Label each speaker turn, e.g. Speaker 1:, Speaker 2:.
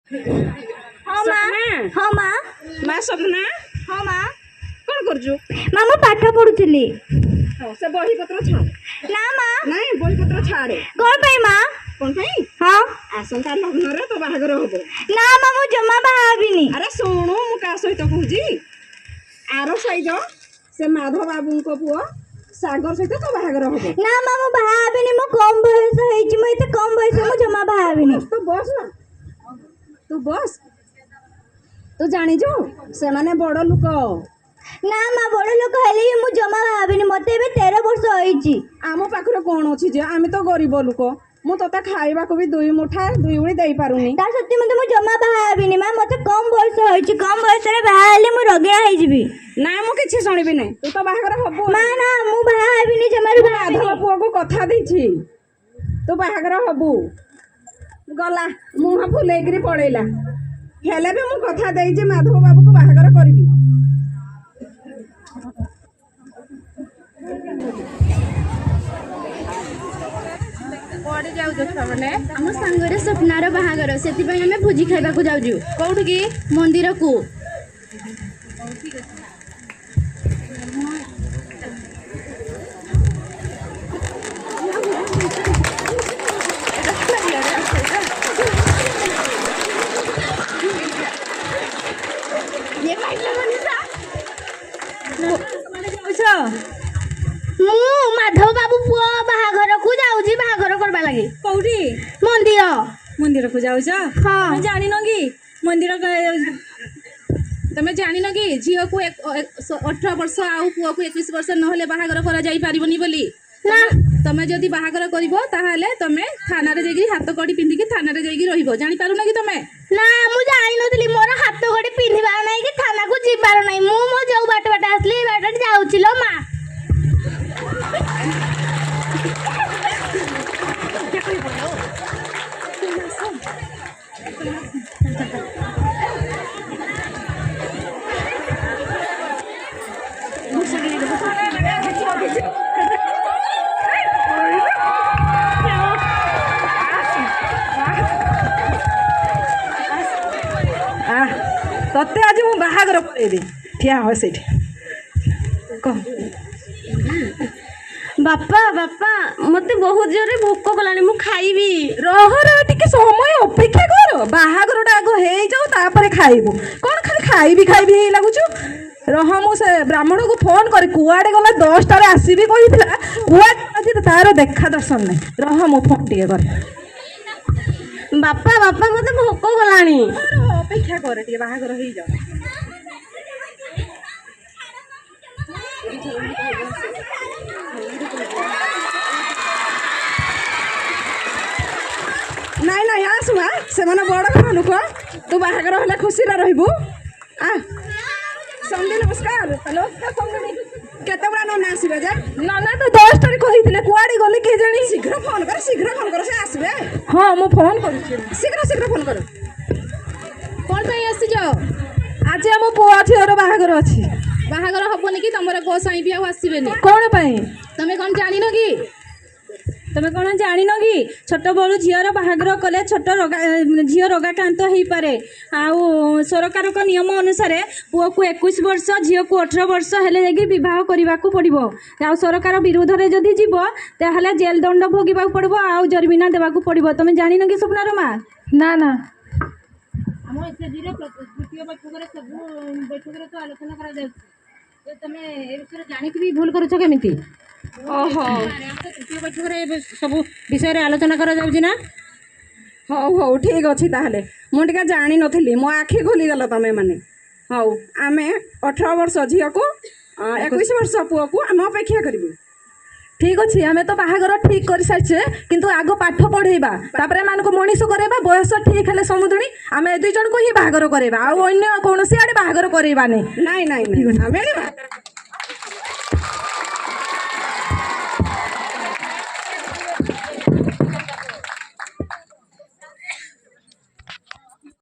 Speaker 1: हाँ माँ। हाँ माँ।
Speaker 2: माँ सपना।
Speaker 1: हाँ माँ।
Speaker 2: कौन करजु?
Speaker 1: माँ मु पाठ पढ़ुଥିଲି।
Speaker 2: से बही पत्र छाड़।
Speaker 1: ना माँ।
Speaker 2: नहीं बही पत्र छाड़।
Speaker 1: कौन पे माँ?
Speaker 2: कौन पे?
Speaker 1: हाँ।
Speaker 2: आसंता लग्न रे तो बाहागर हबो।
Speaker 1: ना माँ मु जमा बाहाबिनी।
Speaker 2: अरे सुनु मु का सहित कहूजी आरो सहित से माधव बाबू को पुओ सागर सहित तो बाहागर हबो।
Speaker 1: ना माँ मु बाहाबिनी मु कम बयस हेछि मु एते कम बयस मु जमा बाहाबिनी।
Speaker 2: तो बस ना तू बस तू जानी जो से माने बड़ लोक
Speaker 1: ना माँ बड़ लोक हेले मु जमा बाहाबिनी मते एबे 13 वर्ष होइछि।
Speaker 2: आम पाखरे कोन अछि जे आमे तो गरीब लोक मु तोता खाइबा को भी दुई मुठा दुई उड़ी देई पारुनी।
Speaker 1: ता सत्य मते मु जमा बाहाबिनी माँ मते कम बयस होइछि कम बयस रे बाहाले मु रगिया हेइ जिबी।
Speaker 2: ना मु किछि सुनिबि नै तू तो बाहागर हबो।
Speaker 1: माँ ना मु बाहाबिनी जमार
Speaker 2: माधव पुओ को कथा देछि तू बाहागर हबो गला मुह फुलेगिरी पळेला हेले भी मु कथा देइ जे माधव बाबू को बाहागर करबी।
Speaker 3: कोडे जाउ छ माने
Speaker 1: हम संगरे सपनार बाहागर सेति पय हमें भोजी खाइबा को जाउजु।
Speaker 3: कोउठ की
Speaker 1: मंदिर को। ये पाइला मनीषा मु माधव बाबू पुओ बाहागर को जाउजी बाहागर करबा लागि।
Speaker 3: कोउठी
Speaker 1: मंदिर।
Speaker 3: मंदिर को जाउ छ?
Speaker 1: हाँ।
Speaker 3: जानि न की मंदिर तमे जानि न की झियो को 18 वर्ष आउ पुओ को 21 वर्ष नहले बाहागर करा जाई पारिबनी बोली
Speaker 1: ना
Speaker 3: तमे जदी बाहागर करिवो ताहाले तमे थाना रे जेगी हाथ कड़ी पिंदी के थाना रे जेगी रहिबो जानि पारु न की तमे?
Speaker 1: ना मु जाई नथली मोर हाथ गोडी पिन्हिबार नै कि थाना को जिबार नै मु मो जाउ बाट बाट आसली बाट जाउछि लो मा।
Speaker 2: तते आज मु बाहागर करेबी ठिया हो सेठी कह।
Speaker 1: बापा बापा मते बहुत जोरे भोक कलानी मु खाइबी।
Speaker 2: रह रह टिके समय अपेक्षा कर बाहागरटा आग हेई जाऊ तापर खाइबू कौन खाली खाइबी खाइबी हेई लागुछु। रह मु से ब्राह्मण को फोन करे कुआडे गला 10 टारे आसीबी कहितला कुआडे आज तार देखा दर्शन नै रह मु फोन टिके करे।
Speaker 1: बापा बापा मते भोक कलानी
Speaker 2: अपेक्षा कर टिके बाहागर हेई जाऊ। ନାଇଁ ନାଇଁ ଆସୁମା ସେମାନେ ବଡ଼ ଘର ଲୋକ ତୁ ବାହାଘର ହେଲେ ଖୁସିରେ ରହିବୁ। ସନ୍ଧ୍ୟା ନମସ୍କାର। ହ୍ୟାଲୋ କେତେବେଳେ ନନା ଆସିବେ ଯେ? ନନା ତ 10ଟାରେ କହିଥିଲେ କୁଆଡ଼େ ଗଲେ କିଏ ଜାଣି। ଶୀଘ୍ର ଫୋନ୍ କର ସେ ଆସିବେ। ହଁ ମୁଁ ଫୋନ୍ କରୁଛି ଶୀଘ୍ର ଫୋନ୍ କର।
Speaker 3: कोन पई आसी जाओ?
Speaker 2: ଆଜି ଆମ ପୁଅ ଝିଅର ବାହାଘର ଅଛି।
Speaker 3: बाहागर हबोनी की तमरा को साई भी आसीबेनी
Speaker 2: କ'ଣ ପାଇଁ?
Speaker 3: तमे कोन जानि न की
Speaker 2: ତମେ କ'ଣ ଜାଣିନ କି ଛୋଟ ବେଳୁ ଝିଅର ବାହାଘର କଲେ ଛୋଟ ଝିଅ ରୋଗାକ୍ରାନ୍ତ ହେଇପାରେ ଆଉ ସରକାରଙ୍କ ନିୟମ ଅନୁସାରେ ପୁଅକୁ 21 ବର୍ଷ ଝିଅକୁ 18 ବର୍ଷ ହେଲେ ଯାଇକି ବିବାହ କରିବାକୁ ପଡ଼ିବ। ଆଉ ସରକାର ବିରୁଦ୍ଧରେ ଯଦି ଯିବ ତାହେଲେ ଜେଲ ଦଣ୍ଡ ଭୋଗିବାକୁ ପଡ଼ିବ ଆଉ ଜରିମାନା ଦେବାକୁ ପଡ଼ିବ। ତମେ ଜାଣିନ କି ସ୍ୱପ୍ନାର ମା? ନା ନା
Speaker 3: हम एसडीरे तृतीय बैठक सब बैठक तो आलोचना करा जाउछि तो तमे ए विषय जानि कि भूल करूछ केमिति?
Speaker 2: ओहो
Speaker 3: तृतीय बैठक रे सब विषय रे आलोचना करा जाउछि ना?
Speaker 2: ହଉ ହଉ ଠିକ୍ ଅଛି ତାହେଲେ ମୁଁ ଟିକେ ଜାଣିନଥିଲି ମୋ ଆଖି ଖୋଲିଦେଲ ତମେ ମାନେ। ହଉ ଆମେ 18 ବର୍ଷ ଝିଅକୁ 21 ବର୍ଷ ପୁଅକୁ ଆମେ ଅପେକ୍ଷା କରିବୁ। ଠିକ୍ ଅଛି ଆମେ ତ ବାହାଘର ଠିକ୍ କରିସାରିଛେ କିନ୍ତୁ ଆଗ ପାଠ ପଢ଼େଇବା ତାପରେ ଏମାନଙ୍କୁ ମଣିଷ କରାଇବା ବୟସ ଠିକ୍ ହେଲେ ସମୁଦୁଣି ଆମେ 2 ଜଣଙ୍କୁ ହିଁ ବାହାଘର କରାଇବା ଆଉ ଅନ୍ୟ କୌଣସି ଆଡ଼େ ବାହାଘର କରାଇବାନି। ନାଇଁ ନାଇଁ ଆମେ